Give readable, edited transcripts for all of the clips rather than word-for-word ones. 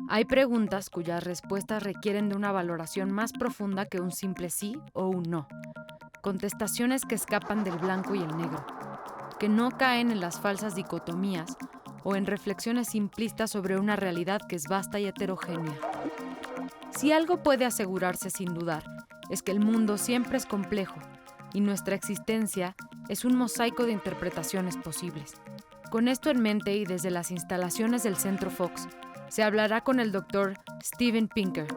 Hay preguntas cuyas respuestas requieren de una valoración más profunda que un simple sí o un no. Contestaciones que escapan del blanco y el negro, que no caen en las falsas dicotomías o en reflexiones simplistas sobre una realidad que es vasta y heterogénea. Si algo puede asegurarse sin dudar, es que el mundo siempre es complejo y nuestra existencia es un mosaico de interpretaciones posibles. Con esto en mente y desde las instalaciones del Centro Fox, se hablará con el Dr. Steven Pinker,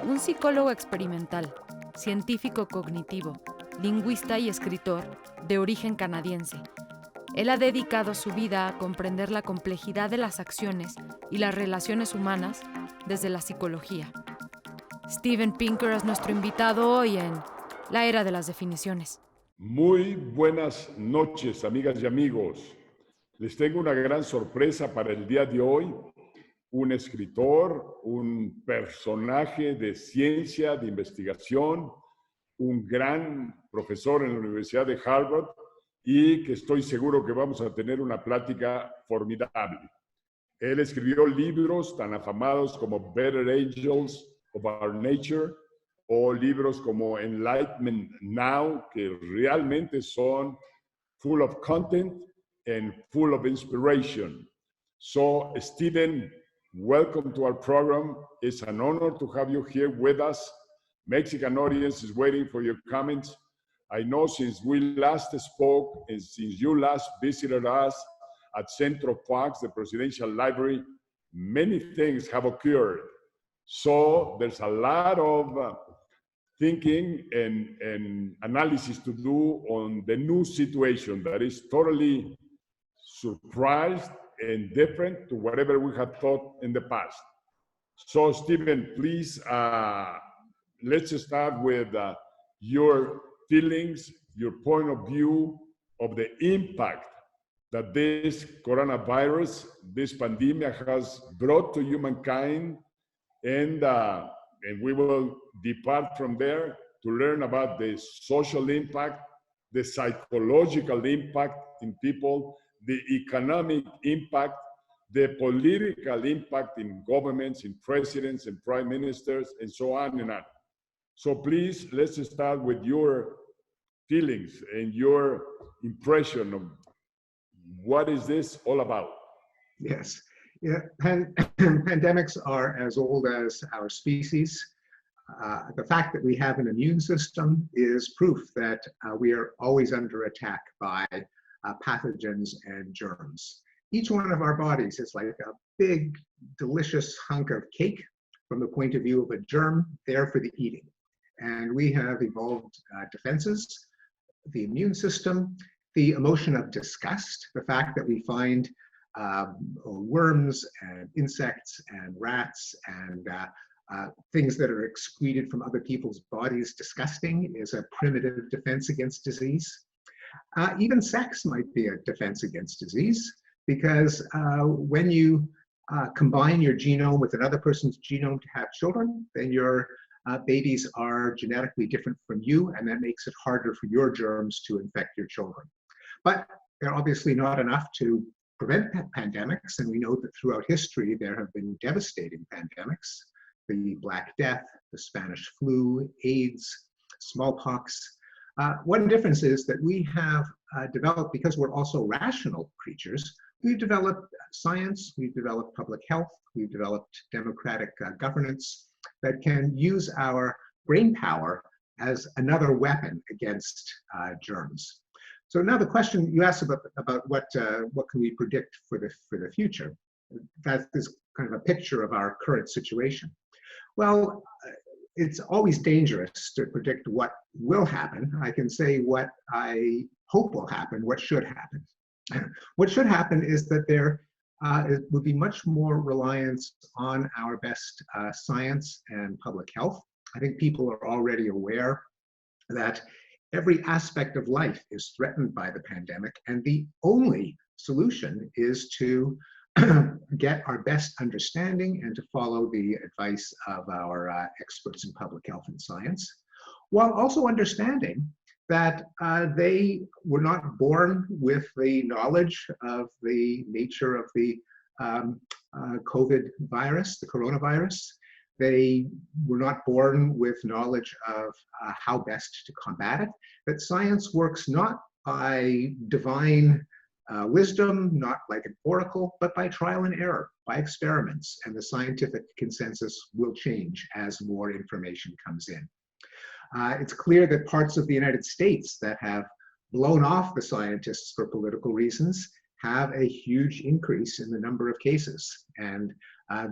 un psicólogo experimental, científico cognitivo, lingüista y escritor de origen canadiense. Él ha dedicado su vida a comprender la complejidad de las acciones y las relaciones humanas desde la psicología. Steven Pinker es nuestro invitado hoy en La Era de las Definiciones. Muy buenas noches, amigas y amigos. Les tengo una gran sorpresa para el día de hoy. Un escritor, un personaje de ciencia, de investigación, un gran profesor en la Universidad de Harvard y que estoy seguro que vamos a tener una plática formidable. Él escribió libros tan afamados como Better Angels of Our Nature o libros como Enlightenment Now, que realmente son full of content and full of inspiration. So, Steven, welcome to our program. It's an honor to have you here with us. Mexican audience is waiting for your comments. I know since we last spoke and since you last visited us at Centro, the Presidential Library, many things have occurred. So there's a lot of thinking and analysis to do on the new situation that is totally surprised and different to whatever we had thought in the past. So, Stephen, please, let's start with your feelings, your point of view of the impact that this coronavirus, this pandemic has brought to humankind, and we will depart from there to learn about the social impact, the psychological impact in people, the economic impact, the political impact in governments, in presidents and prime ministers, and so on and on. So please, let's start with your feelings and your impression of what is this all about? Yes. Yeah. Pandemics are as old as our species. The fact that we have an immune system is proof that we are always under attack by pathogens and germs. Each one of our bodies is like a big, delicious hunk of cake from the point of view of a germ, there for the eating. And we have evolved defenses, the immune system, the emotion of disgust, the fact that we find worms and insects and rats and things that are excreted from other people's bodies disgusting is a primitive defense against disease. Even sex might be a defense against disease, because when you combine your genome with another person's genome to have children, then your babies are genetically different from you, and that makes it harder for your germs to infect your children. But they're obviously not enough to prevent pandemics, and we know that throughout history there have been devastating pandemics: the Black Death, the Spanish flu, AIDS, smallpox. One difference is that we have developed, because we're also rational creatures, we've developed science, we've developed public health, we've developed democratic governance that can use our brain power as another weapon against germs. So now the question you asked about what can we predict for the future? That is kind of a picture of our current situation. Well, it's always dangerous to predict what will happen. I can say what I hope will happen, what should happen. What should happen is that there would be much more reliance on our best science and public health. I think people are already aware that every aspect of life is threatened by the pandemic, and the only solution is to get our best understanding and to follow the advice of our experts in public health and science, while also understanding that they were not born with the knowledge of the nature of the COVID virus, the coronavirus. They were not born with knowledge of how best to combat it, that science works not by divine wisdom, not like an oracle, but by trial and error, by experiments, and the scientific consensus will change as more information comes in. It's clear that parts of the United States that have blown off the scientists for political reasons have a huge increase in the number of cases. And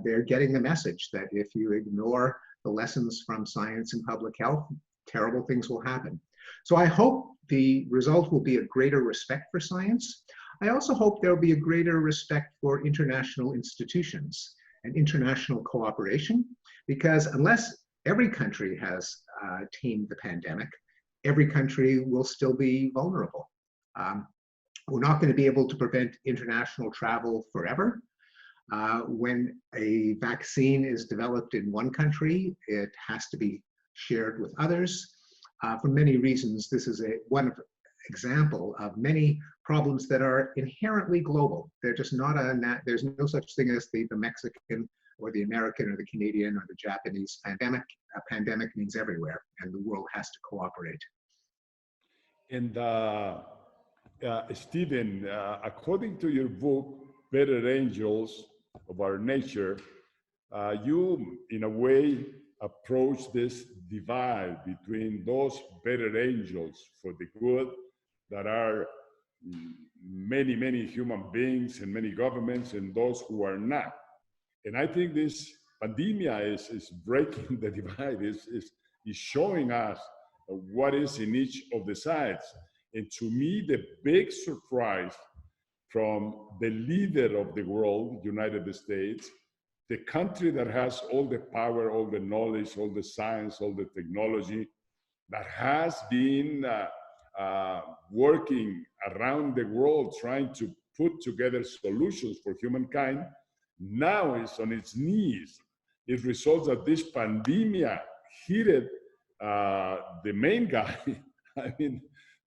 they're getting the message that if you ignore the lessons from science and public health, terrible things will happen. So I hope the result will be a greater respect for science. I also hope there will be a greater respect for international institutions and international cooperation, because unless every country has tamed the pandemic, every country will still be vulnerable. We're not going to be able to prevent international travel forever. When a vaccine is developed in one country, it has to be shared with others. For many reasons, this is one example of many problems that are inherently global. They're just not there's no such thing as the Mexican or the American or the Canadian or the Japanese pandemic. A pandemic means everywhere, and the world has to cooperate. And Stephen, according to your book, Better Angels of Our Nature, you, in a way, approach this divide between those better angels for the good that are many, many human beings and many governments, and those who are not. And I think this pandemia is breaking the divide, is showing us what is in each of the sides. And to me, the big surprise from the leader of the world, United States, the country that has all the power, all the knowledge, all the science, all the technology, that has been working around the world trying to put together solutions for humankind, now is on its knees. It results that this pandemia hit the main guy. I mean,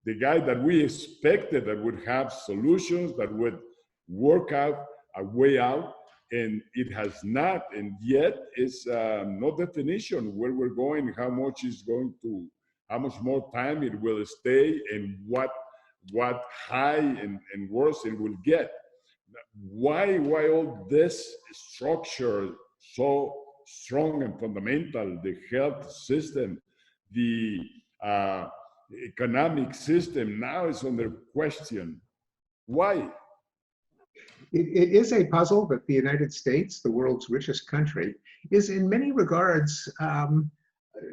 the guy that we expected that would have solutions, that would work out a way out, and it has not. And yet, it's no definition where we're going, how much more time it will stay, and what high and worse it will get. Why all this structure so strong and fundamental, the health system, the economic system now is under question? Why? It is a puzzle that the United States, the world's richest country, is in many regards,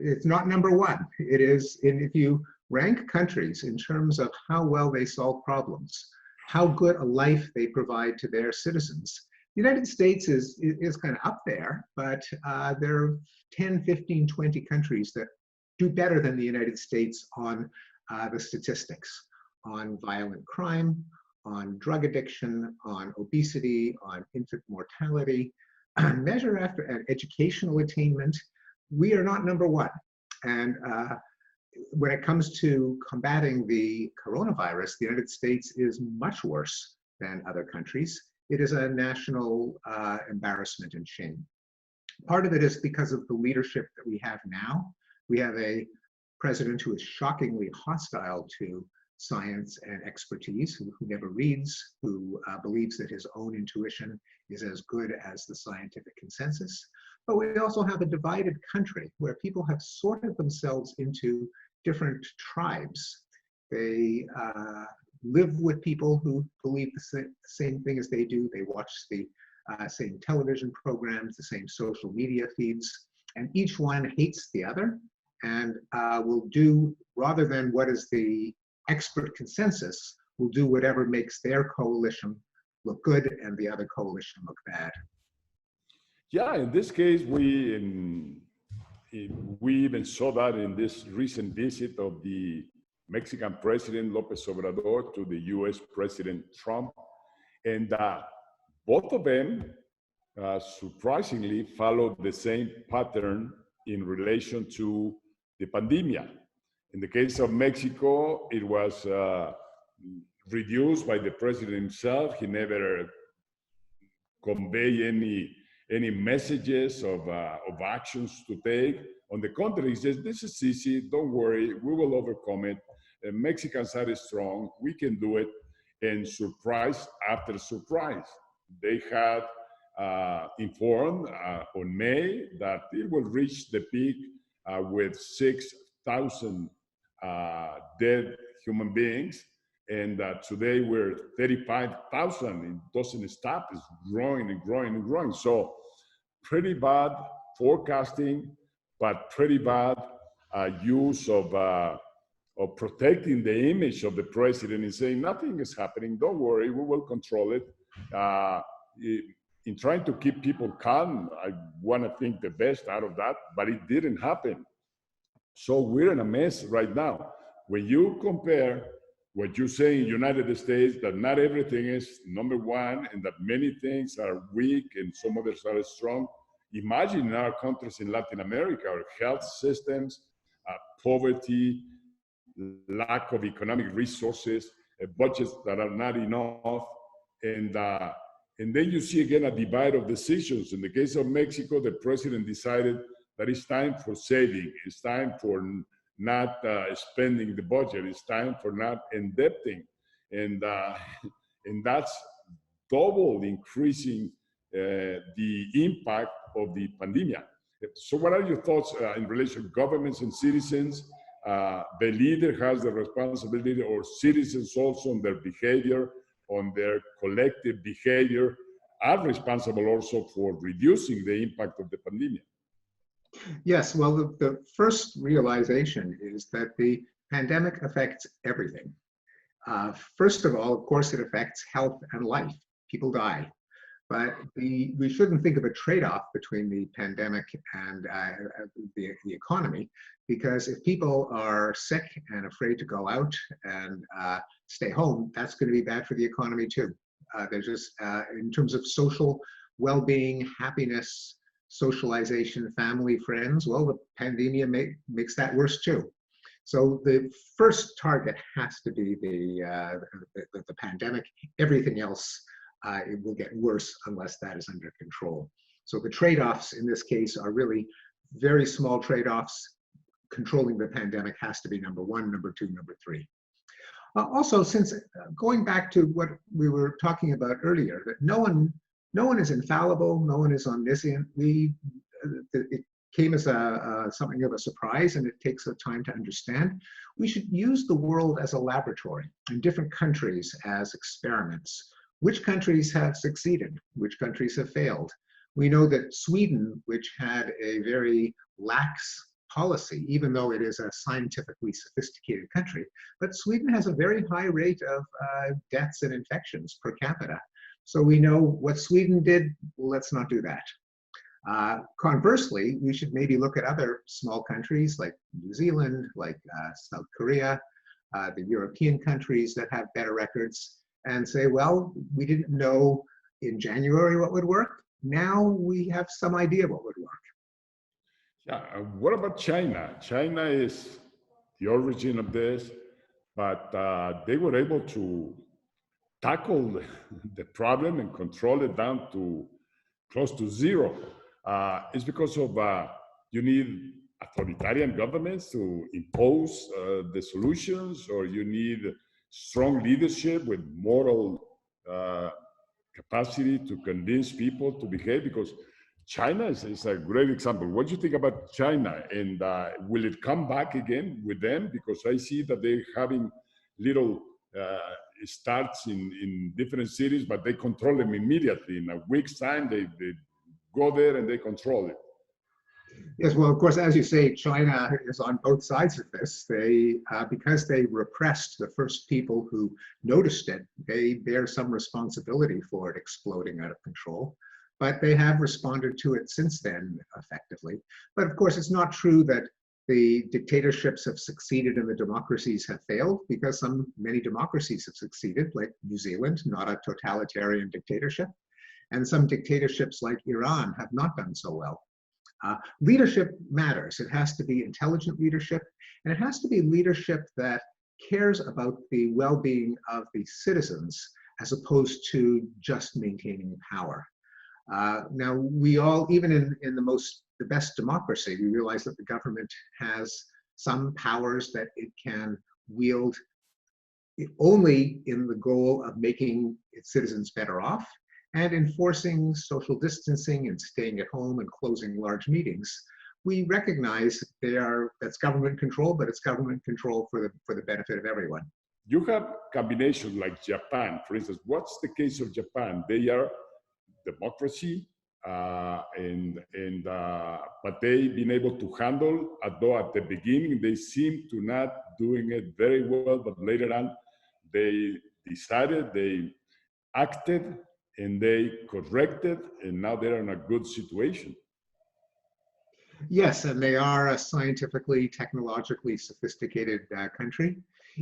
it's not number one. It is, if you rank countries in terms of how well they solve problems, how good a life they provide to their citizens, the United States is kind of up there, but there are 10, 15, 20 countries that do better than the United States on the statistics, on violent crime, on drug addiction, on obesity, on infant mortality, measure after educational attainment. We are not number one. And when it comes to combating the coronavirus, the United States is much worse than other countries. It is a national embarrassment and shame. Part of it is because of the leadership that we have now. We have a president who is shockingly hostile to science and expertise, who never reads, who believes that his own intuition is as good as the scientific consensus. but we also have a divided country where people have sorted themselves into different tribes. They live with people who believe the same thing as they do. They watch the same television programs, the same social media feeds, and each one hates the other and will do, rather than what is the expert consensus, will do whatever makes their coalition look good and the other coalition look bad. Yeah, in this case, we even saw that in this recent visit of the Mexican President López Obrador to the US President Trump. And both of them, surprisingly, followed the same pattern in relation to the pandemic. In the case of Mexico, it was reduced by the president himself. He never conveyed any messages of actions to take. On the contrary, he says, this is easy, don't worry, we will overcome it. Mexicans are strong, we can do it. And surprise after surprise, they had informed on May that it will reach the peak with 6,000 dead human beings. And today we're 35,000. It doesn't stop, it's growing and growing and growing. So pretty bad forecasting, but pretty bad use of protecting the image of the president and saying, nothing is happening, don't worry, we will control it. In trying to keep people calm, I want to think the best out of that, but it didn't happen. So we're in a mess right now. When you compare what you say in United States, that not everything is number one and that many things are weak and some others are strong, imagine in our countries in Latin America, our health systems, poverty, lack of economic resources, budgets that are not enough, and then you see again a divide of decisions. In the case of Mexico, the president decided that it's time for saving, it's time for not spending the budget, it's time for not indebting, and that's double increasing the impact of the pandemic. So what are your thoughts in relation to governments and citizens? The leader has the responsibility, or citizens also on their behavior, on their collective behavior, are responsible also for reducing the impact of the pandemic. Yes, well, the first realization is that the pandemic affects everything. First of all, of course, it affects health and life. People die. But we shouldn't think of a trade-off between the pandemic and the economy, because if people are sick and afraid to go out and stay home, that's going to be bad for the economy too. There's just, in terms of social well-being, happiness, socialization, family, friends, well, the pandemic makes that worse too. So the first target has to be the pandemic. Everything else, it will get worse unless that is under control. So the trade-offs in this case are really very small trade-offs. Controlling the pandemic has to be number one, number two, number three. Also, since going back to what we were talking about earlier, that no one is infallible, no one is omniscient. It came as something of a surprise, and it takes a time to understand. We should use the world as a laboratory and different countries as experiments. Which countries have succeeded? Which countries have failed? We know that Sweden, which had a very lax policy, even though it is a scientifically sophisticated country, but Sweden has a very high rate of deaths and infections per capita. So we know what Sweden did, well, let's not do that. Conversely, we should maybe look at other small countries like New Zealand, like South Korea, the European countries that have better records, and say, well, we didn't know in January what would work. Now we have some idea what would work. Yeah, what about China? China is the origin of this, but they were able to tackle the problem and control it down to close to zero. It's because of you need authoritarian governments to impose the solutions, or you need strong leadership with moral capacity to convince people to behave, because China is a great example. What do you think about China? And will it come back again with them? Because I see that they're having little starts in different cities, but they control them immediately. In a week's time, they go there and they control it. Yes, well, of course, as you say, China is on both sides of this. They, because they repressed the first people who noticed it, they bear some responsibility for it exploding out of control. But they have responded to it since then effectively. But of course, it's not true that the dictatorships have succeeded and the democracies have failed, because many democracies have succeeded, like New Zealand, not a totalitarian dictatorship. And some dictatorships like Iran have not done so well. Leadership matters. It has to be intelligent leadership, and it has to be leadership that cares about the well-being of the citizens as opposed to just maintaining power. Now, we all, even in the best democracy, we realize that the government has some powers that it can wield only in the goal of making its citizens better off and enforcing social distancing and staying at home and closing large meetings. We recognize that's government control, but it's government control for the benefit of everyone. You have combinations like Japan, for instance. What's the case of Japan? They are democracy, but they've been able to handle, although at the beginning they seem to not doing it very well, but later on they decided, they acted, and they corrected, and now they're in a good situation. Yes, and they are a scientifically, technologically sophisticated country.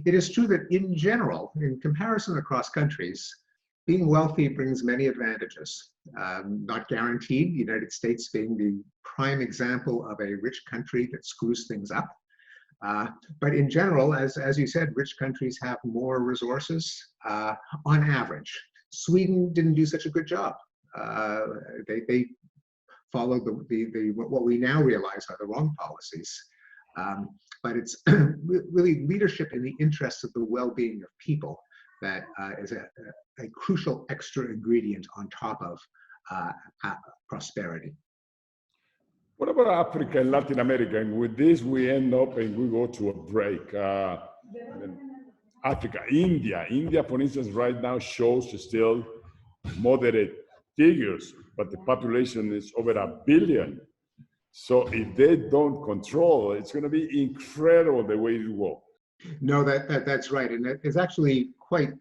It is true that in general, in comparison across countries, being wealthy brings many advantages. Not guaranteed, the United States being the prime example of a rich country that screws things up. But in general, as you said, rich countries have more resources on average. Sweden didn't do such a good job. They followed what we now realize are the wrong policies. But it's really leadership in the interests of the well-being of people that is a crucial extra ingredient on top of prosperity. What about Africa and Latin America? And with this, we end up and we go to a break. Africa, India, for instance, right now shows still moderate figures, but the population is over 1 billion. So if they don't control, it's going to be incredible the way it will. No, that's right. And it's actually quite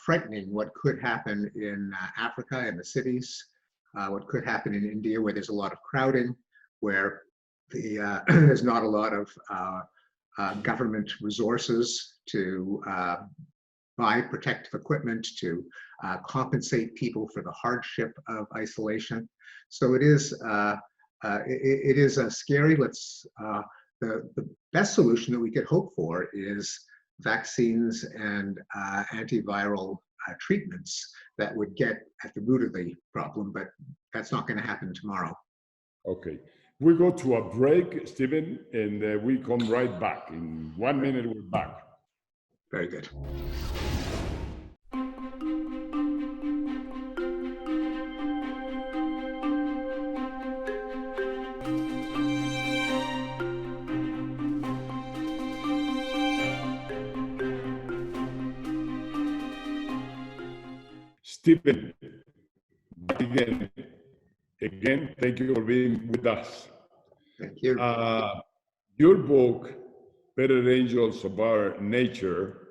frightening what could happen in Africa and the cities, what could happen in India, where there's a lot of crowding, where there's not a lot of government resources to buy protective equipment, to compensate people for the hardship of isolation. So it is scary. The best solution that we could hope for is vaccines and antiviral treatments that would get at the root of the problem, but that's not going to happen tomorrow. Okay. We go to a break, Stephen, and we come right back. In 1 minute, we're back. Very good. Stephen, again, thank you for being with us. Thank you. Your book, Better Angels of Our Nature,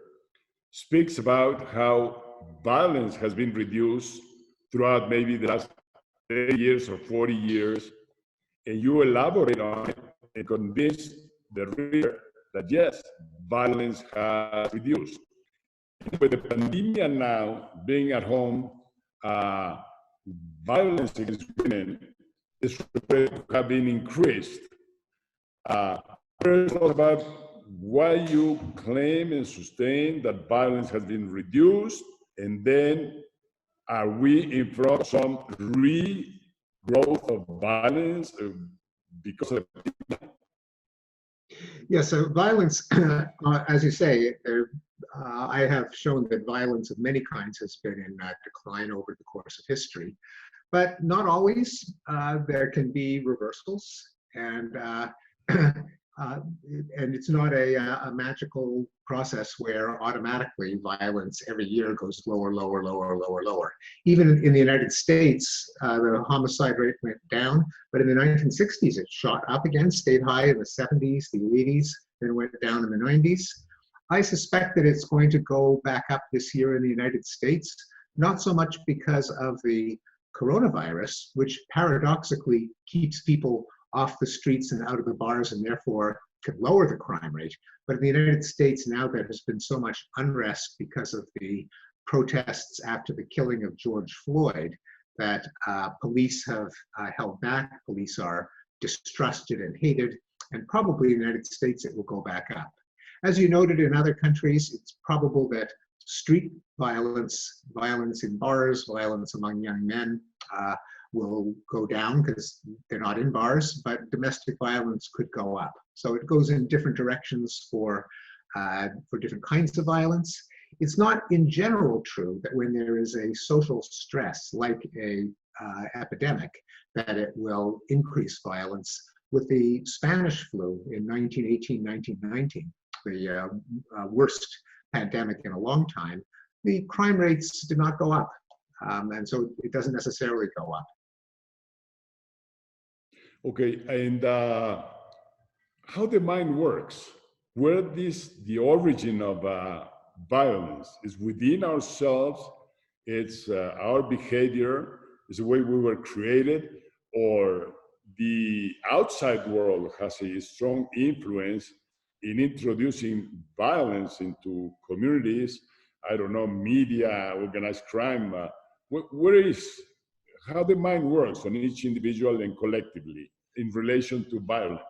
speaks about how violence has been reduced throughout maybe the last 30 years or 40 years, and you elaborate on it and convince the reader that yes, violence has reduced. With the pandemic now, being at home, violence against women is reported to have been increased. First, about why you claim and sustain that violence has been reduced, and then are we in front of some regrowth of violence because of it? Yeah, so violence, as you say, I have shown that violence of many kinds has been in decline over the course of history. But not always. There can be reversals, and and it's not a magical process where automatically violence every year goes lower, lower, lower, lower, lower. Even in the United States, the homicide rate went down, but in the 1960s, it shot up again, stayed high in the 70s, the 80s, then went down in the 90s. I suspect that it's going to go back up this year in the United States, not so much because of the coronavirus, which paradoxically keeps people off the streets and out of the bars and therefore could lower the crime rate. But in the United States, now there has been so much unrest because of the protests after the killing of George Floyd that police have held back. Police are distrusted and hated, and probably in the United States it will go back up. As you noted, in other countries, it's probable that street violence, violence in bars, violence among young men will go down because they're not in bars, but domestic violence could go up. So it goes in different directions for different kinds of violence. It's not in general true that when there is a social stress like a epidemic, that it will increase violence. With the Spanish flu in 1918, 1919, the worst pandemic in a long time, the crime rates did not go up. And so it doesn't necessarily go up. Okay, and how the mind works, where the origin of violence is within ourselves, it's our behavior, is the way we were created, or the outside world has a strong influence in introducing violence into communities, I don't know, media, organized crime. Where is how the mind works on each individual and collectively in relation to violence?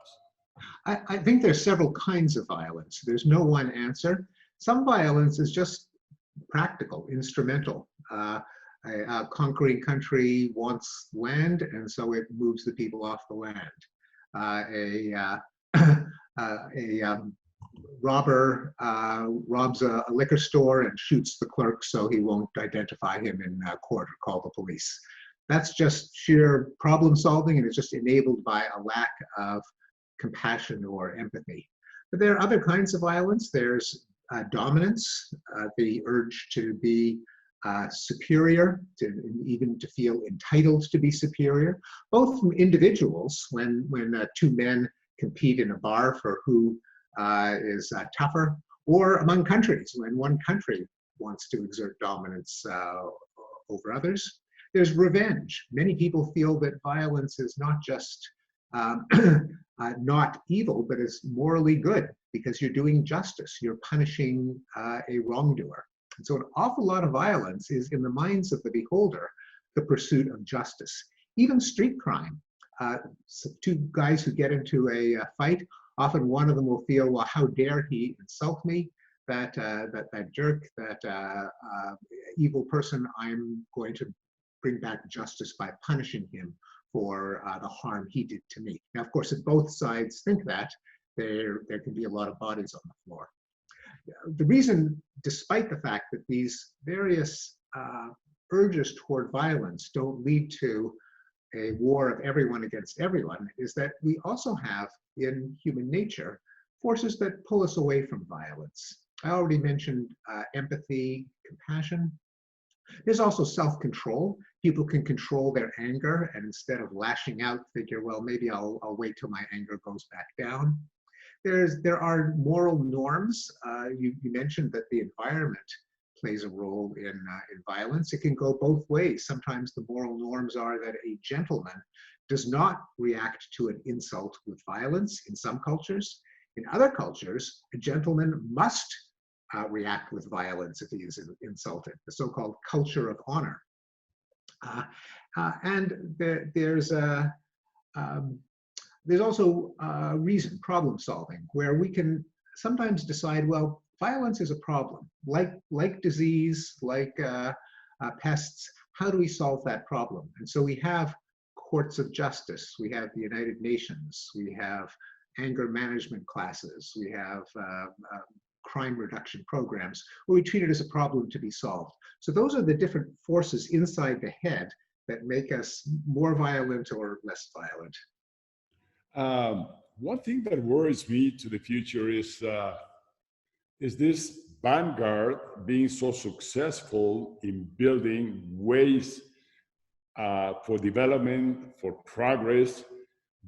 I think there's several kinds of violence. There's no one answer. Some violence is just practical, instrumental. A conquering country wants land, and so it moves the people off the land. A robber robs a liquor store and shoots the clerk so he won't identify him in court or call the police. That's just sheer problem solving, and it's just enabled by a lack of compassion or empathy. But there are other kinds of violence. There's dominance, the urge to be superior, even to feel entitled to be superior, both from individuals when two men compete in a bar for who is tougher, or among countries when one country wants to exert dominance over others. There's revenge. Many people feel that violence is not just not evil, but is morally good because you're doing justice. You're punishing a wrongdoer. And so an awful lot of violence is in the minds of the beholder, the pursuit of justice. Even street crime. So two guys who get into a fight, often one of them will feel, well, how dare he insult me? That jerk, that evil person, I'm going to bring back justice by punishing him for the harm he did to me. Now, of course, if both sides think that, there can be a lot of bodies on the floor. The reason, despite the fact that these various urges toward violence don't lead to a war of everyone against everyone, is that we also have in human nature forces that pull us away from violence. I already mentioned empathy, compassion. There's also self-control. People can control their anger, and instead of lashing out, figure, well, maybe I'll wait till my anger goes back down. There are moral norms. You mentioned that the environment plays a role in violence. It can go both ways. Sometimes the moral norms are that a gentleman does not react to an insult with violence in some cultures. In other cultures, a gentleman must react with violence if he is insulted, the so-called culture of honor. And there's also reason, problem solving, where we can sometimes decide, well, violence is a problem, like disease, like pests. How do we solve that problem? And so we have courts of justice, we have the United Nations, we have anger management classes, we have crime reduction programs where we treat it as a problem to be solved. So those are the different forces inside the head that make us more violent or less violent? One thing that worries me to the future is this vanguard being so successful in building ways for development, for progress,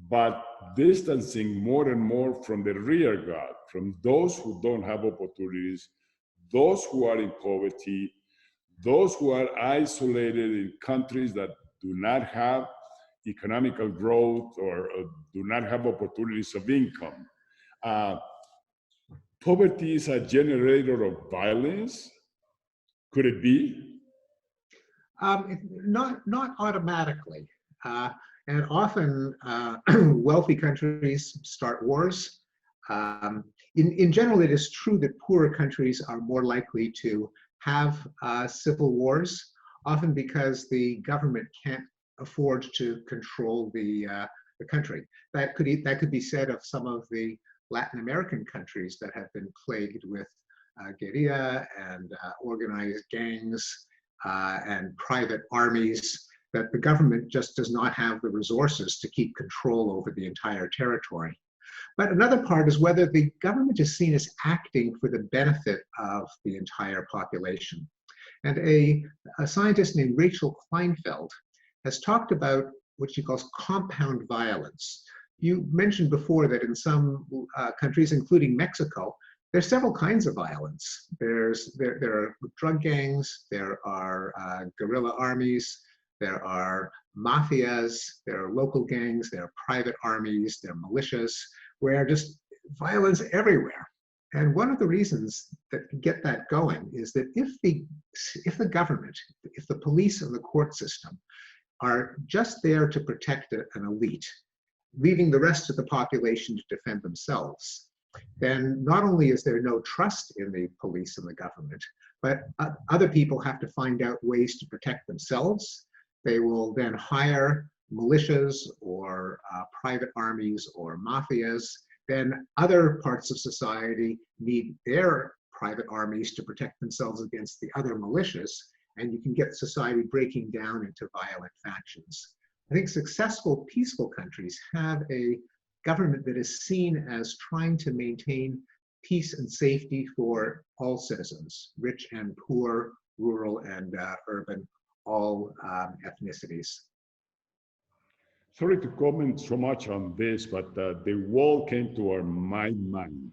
but distancing more and more from the rear guard, from those who don't have opportunities, those who are in poverty, those who are isolated in countries that do not have economical growth or do not have opportunities of income. Poverty is a generator of violence. Could it be? Not automatically. And often wealthy countries start wars. In general, it is true that poorer countries are more likely to have civil wars, often because the government can't afford to control the country. That could be said of some of the Latin American countries that have been plagued with guerrilla and organized gangs and private armies, that the government just does not have the resources to keep control over the entire territory. But another part is whether the government is seen as acting for the benefit of the entire population. And a scientist named Rachel Kleinfeld has talked about what she calls compound violence. You mentioned before that in some countries, including Mexico, there's several kinds of violence. There are drug gangs, there are guerrilla armies, there are mafias, there are local gangs, there are private armies, there are militias, where just violence everywhere. And one of the reasons that get that going is that if the government, if the police and the court system are just there to protect an elite, leaving the rest of the population to defend themselves, then not only is there no trust in the police and the government, but other people have to find out ways to protect themselves. They will then hire militias or private armies or mafias. Then other parts of society need their private armies to protect themselves against the other militias, and you can get society breaking down into violent factions. I think successful, peaceful countries have a government that is seen as trying to maintain peace and safety for all citizens, rich and poor, rural and urban, all ethnicities. Sorry to comment so much on this, but the wall came to my mind.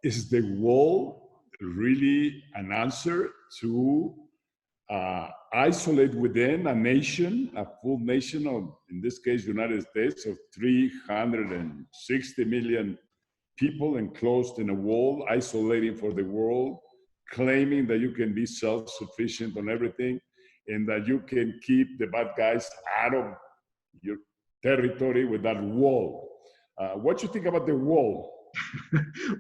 Is the wall really an answer to isolate within a nation, a full nation of, in this case, United States, of 360 million people enclosed in a wall, isolating for the world, claiming that you can be self-sufficient on everything and that you can keep the bad guys out of your territory with that wall? What do you think about the wall?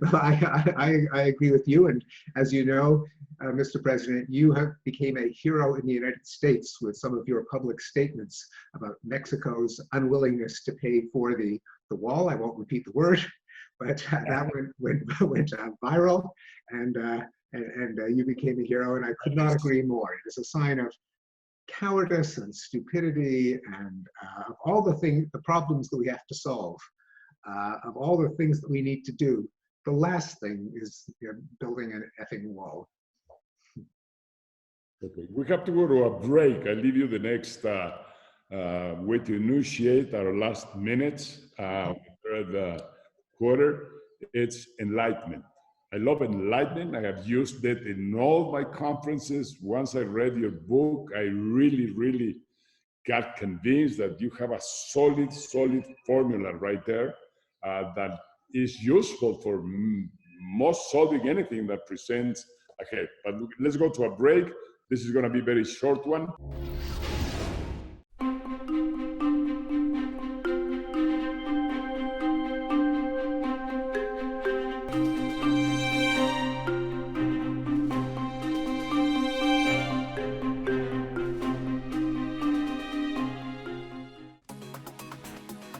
Well, I agree with you. And as you know, Mr. President, you became a hero in the United States with some of your public statements about Mexico's unwillingness to pay for the wall. I won't repeat the word, but that went viral, and you became a hero, and I could not agree more. It is a sign of cowardice and stupidity and of all the problems that we have to solve, of all the things that we need to do. The last thing is building an effing wall. Okay, we have to go to a break. I'll leave you the next way to initiate our last minutes for the quarter. It's enlightenment. I love enlightenment. I have used it in all my conferences. Once I read your book, I really, really got convinced that you have a solid formula right there that is useful for most solving anything that presents ahead. But let's go to a break. This is going to be a very short one.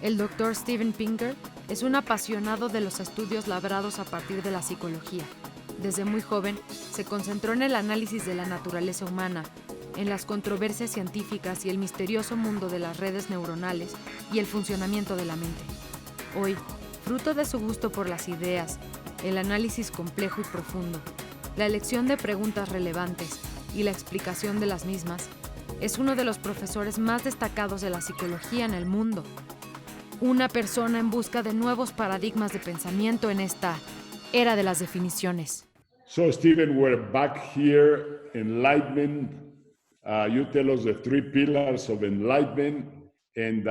El Dr. Steven Pinker es un apasionado de los estudios labrados a partir de la psicología. Desde muy joven se concentró en el análisis de la naturaleza humana, en las controversias científicas y el misterioso mundo de las redes neuronales y el funcionamiento de la mente. Hoy, fruto de su gusto por las ideas, el análisis complejo y profundo, la elección de preguntas relevantes y la explicación de las mismas, es uno de los profesores más destacados de la psicología en el mundo. Una persona en busca de nuevos paradigmas de pensamiento en esta era de las definiciones. So, Stephen, we're back here. Enlightenment. You tell us the 3 pillars of enlightenment and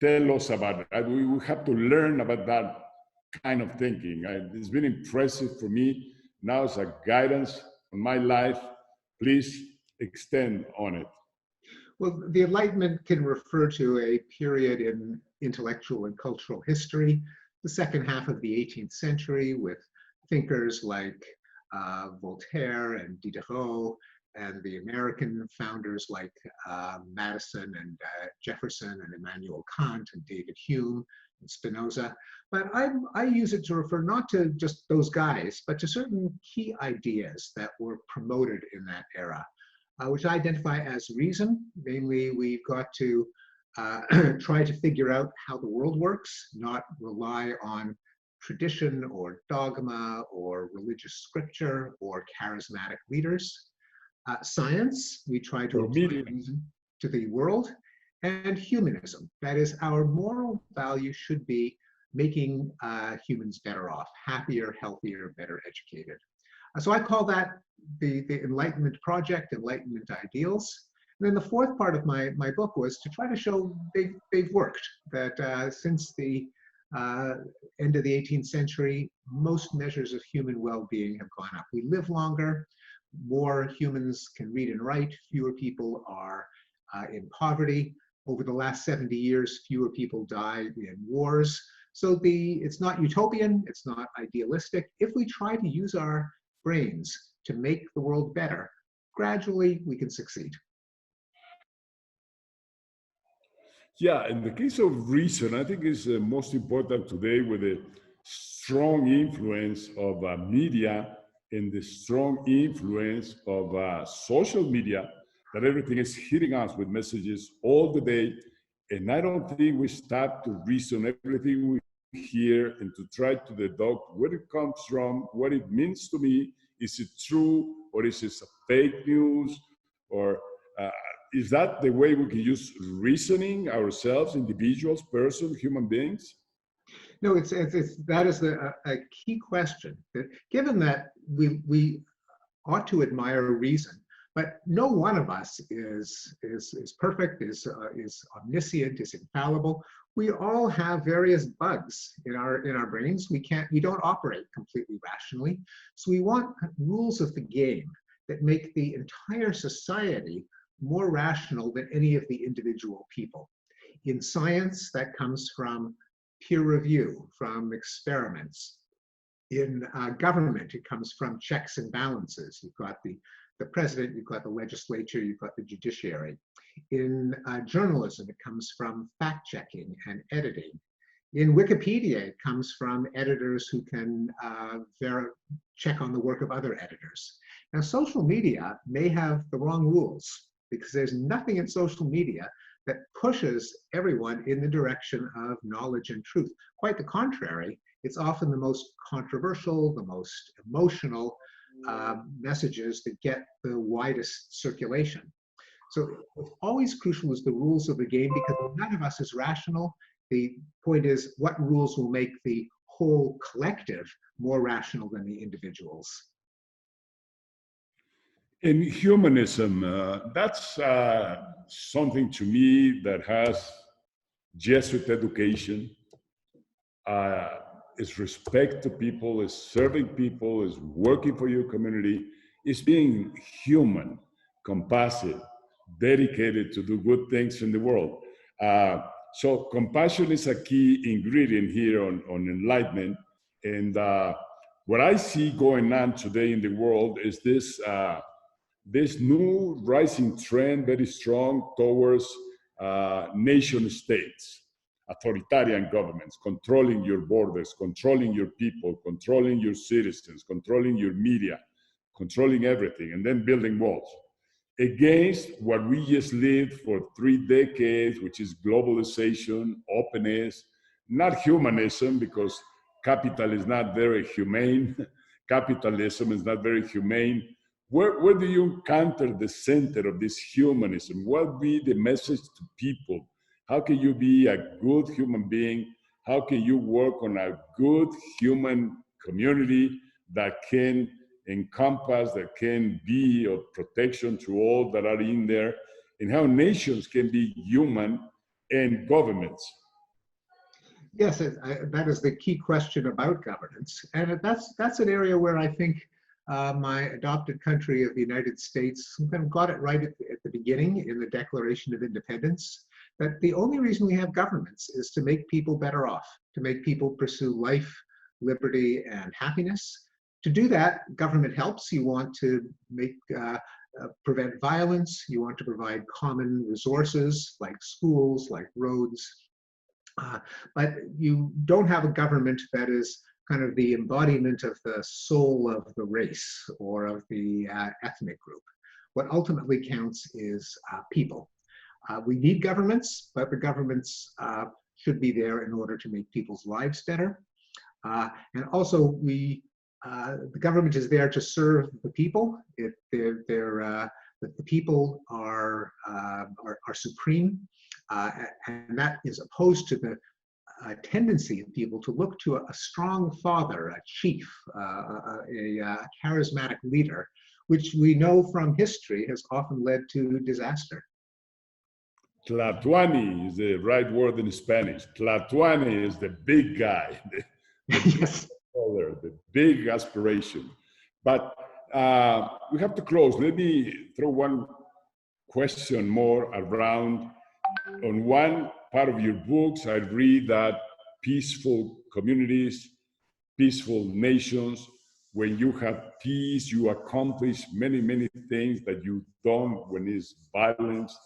tell us about it. We have to learn about that kind of thinking. It's been impressive for me. Now it's a guidance on my life. Please extend on it. Well, the Enlightenment can refer to a period in intellectual and cultural history, the second half of the 18th century, with thinkers like Voltaire and Diderot, and the American founders like Madison and Jefferson and Immanuel Kant and David Hume and Spinoza. But I use it to refer not to just those guys, but to certain key ideas that were promoted in that era, which I identify as reason. Namely, we've got to try to figure out how the world works, not rely on tradition or dogma or religious scripture or charismatic leaders. Science, we try to apply reason to the world. And humanism, that is, our moral value should be making humans better off, happier, healthier, better educated. So I call that the Enlightenment Project, Enlightenment Ideals. And then the fourth part of my book was to try to show they've worked, that since the end of the 18th century, most measures of human well-being have gone up. We live longer, more humans can read and write, fewer people are in poverty. Over the last 70 years, fewer people die in wars. So it's not utopian, it's not idealistic. If we try to use our brains to make the world better, gradually we can succeed. Yeah, in the case of reason, I think it's most important today with the strong influence of media and the strong influence of social media, that everything is hitting us with messages all the day. And I don't think we start to reason everything we hear and to try to deduct where it comes from, what it means to me. Is it true, or is it fake news? Or is that the way we can use reasoning ourselves, individuals, persons, human beings? No, that is a key question. That given that we ought to admire reason, but no one of us is perfect, is omniscient, is infallible. We all have various bugs in our brains. We don't operate completely rationally. So we want rules of the game that make the entire society more rational than any of the individual people. In science, that comes from peer review, from experiments. In government, it comes from checks and balances. You've got the president, you've got the legislature, you've got the judiciary. In journalism, it comes from fact-checking and editing. In Wikipedia, it comes from editors who can check on the work of other editors. Now, social media may have the wrong rules, because there's nothing in social media that pushes everyone in the direction of knowledge and truth. Quite the contrary, it's often the most controversial, the most emotional messages that get the widest circulation. So what's always crucial is the rules of the game, because none of us is rational. The point is, what rules will make the whole collective more rational than the individuals? In humanism, that's something to me that has Jesuit education, is respect to people, is serving people, is working for your community, is being human, compassionate, dedicated to do good things in the world. So compassion is a key ingredient here on enlightenment. And what I see going on today in the world is this new rising trend, very strong, towards nation states, authoritarian governments, controlling your borders, controlling your people, controlling your citizens, controlling your media, controlling everything, and then building walls. against what we just lived for 3 decades, which is globalization, openness, not humanism, because capital is not very humane. Capitalism is not very humane. Where do you encounter the center of this humanism? What would be the message to people? How can you be a good human being? How can you work on a good human community that can encompass, that can be of protection to all that are in there, and how nations can be human and governments? Yes, that is the key question about governance. And that's an area where I think my adopted country of the United States kind of got it right at the beginning in the Declaration of Independence, that the only reason we have governments is to make people better off, to make people pursue life, liberty, and happiness. To do that, government helps. You want to make prevent violence. You want to provide common resources like schools, like roads. But you don't have a government that is kind of the embodiment of the soul of the race or of the ethnic group. What ultimately counts is people. We need governments, but the governments should be there in order to make people's lives better. And also, the government is there to serve the people. The people are supreme, and that is opposed to the tendency of people to look to a strong father, a chief, a charismatic leader, which we know from history has often led to disaster. Tlatuani is the right word in Spanish. Tlatuani is the big guy, Yes. the big aspiration. But we have to close. Let me throw one question more around. On one part of your books, I read that peaceful communities, peaceful nations, when you have peace, you accomplish many, many things that you don't when it's violence.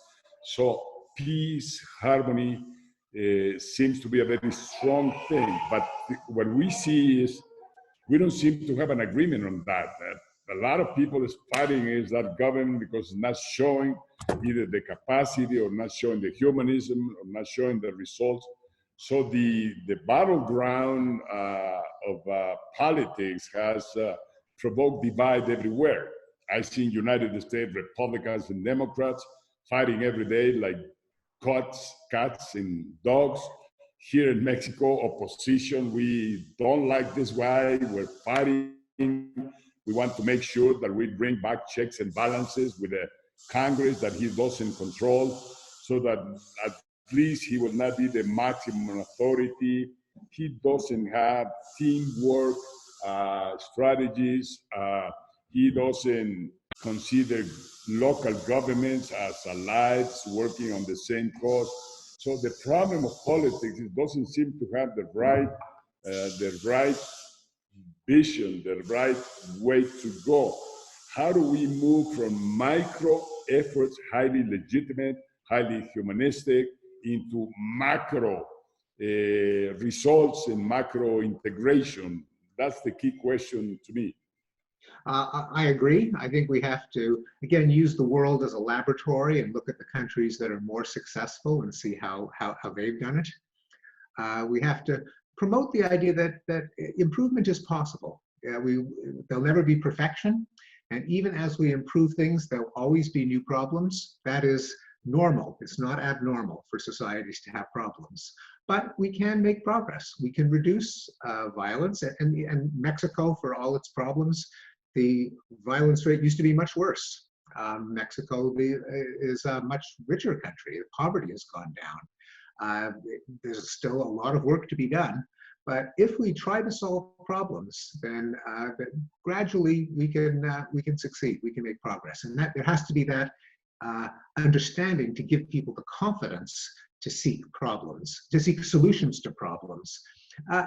So peace, harmony seems to be a very strong thing. But what we see is we don't seem to have an agreement on that. A lot of people is fighting is that government because it's not showing either the capacity or not showing the humanism or not showing the results. So the battleground of politics has provoked divide everywhere. I've seen United States Republicans and Democrats fighting every day like cats and dogs. Here in Mexico, opposition, we don't like this guy, we're fighting. We want to make sure that we bring back checks and balances with the Congress that he doesn't control, so that at least he will not be the maximum authority. He doesn't have teamwork strategies. He doesn't consider local governments as allies working on the same cause. So the problem of politics, it doesn't seem to have the right vision, the right way to go. How do we move from micro efforts, highly legitimate, highly humanistic, into macro results and macro integration? That's the key question to me. I agree. I think we have to, again, use the world as a laboratory and look at the countries that are more successful and see how they've done it. We have to promote the idea that improvement is possible. There'll never be perfection. And even as we improve things, there'll always be new problems. That is normal. It's not abnormal for societies to have problems. But we can make progress. We can reduce violence. And Mexico, for all its problems, the violence rate used to be much worse. Mexico is a much richer country. Poverty has gone down. There's still a lot of work to be done. But if we try to solve problems, then gradually we can succeed. We can make progress, and that there has to be that understanding to give people the confidence to seek problems, to seek solutions to problems.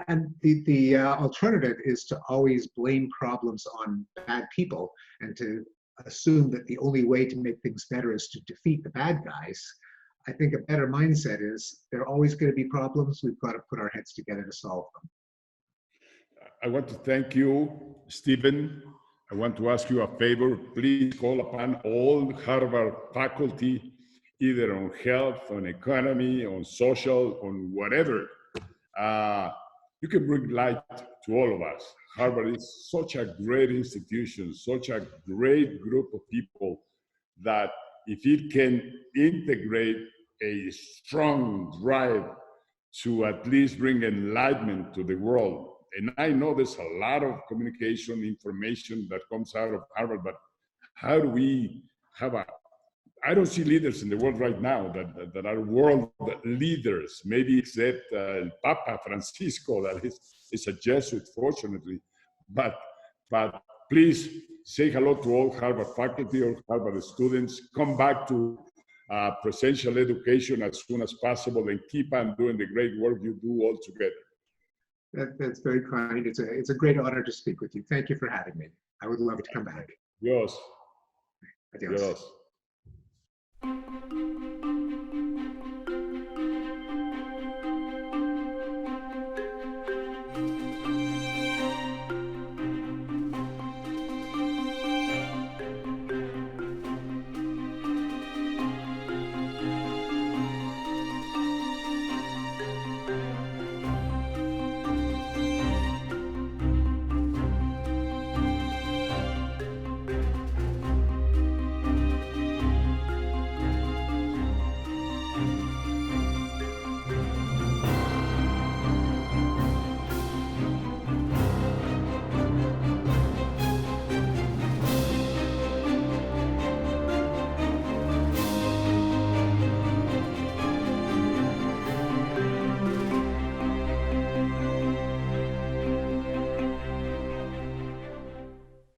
And the alternative is to always blame problems on bad people and to assume that the only way to make things better is to defeat the bad guys. I think a better mindset is there are always going to be problems. We've got to put our heads together to solve them. I want to thank you, Stephen. I want to ask you a favor. Please call upon all Harvard faculty, either on health, on economy, on social, on whatever. You can bring light to all of us. Harvard is such a great institution, such a great group of people that if it can integrate a strong drive to at least bring enlightenment to the world. And I know there's a lot of communication information that comes out of Harvard, but how do we have I don't see leaders in the world right now that are world leaders, maybe except Papa Francisco, that is a Jesuit, fortunately. But please say hello to all Harvard faculty or Harvard students. Come back to presential education as soon as possible and keep on doing the great work you do all together. That's very kind. It's a great honor to speak with you. Thank you for having me. I would love to come back. Dios. Adios. Dios.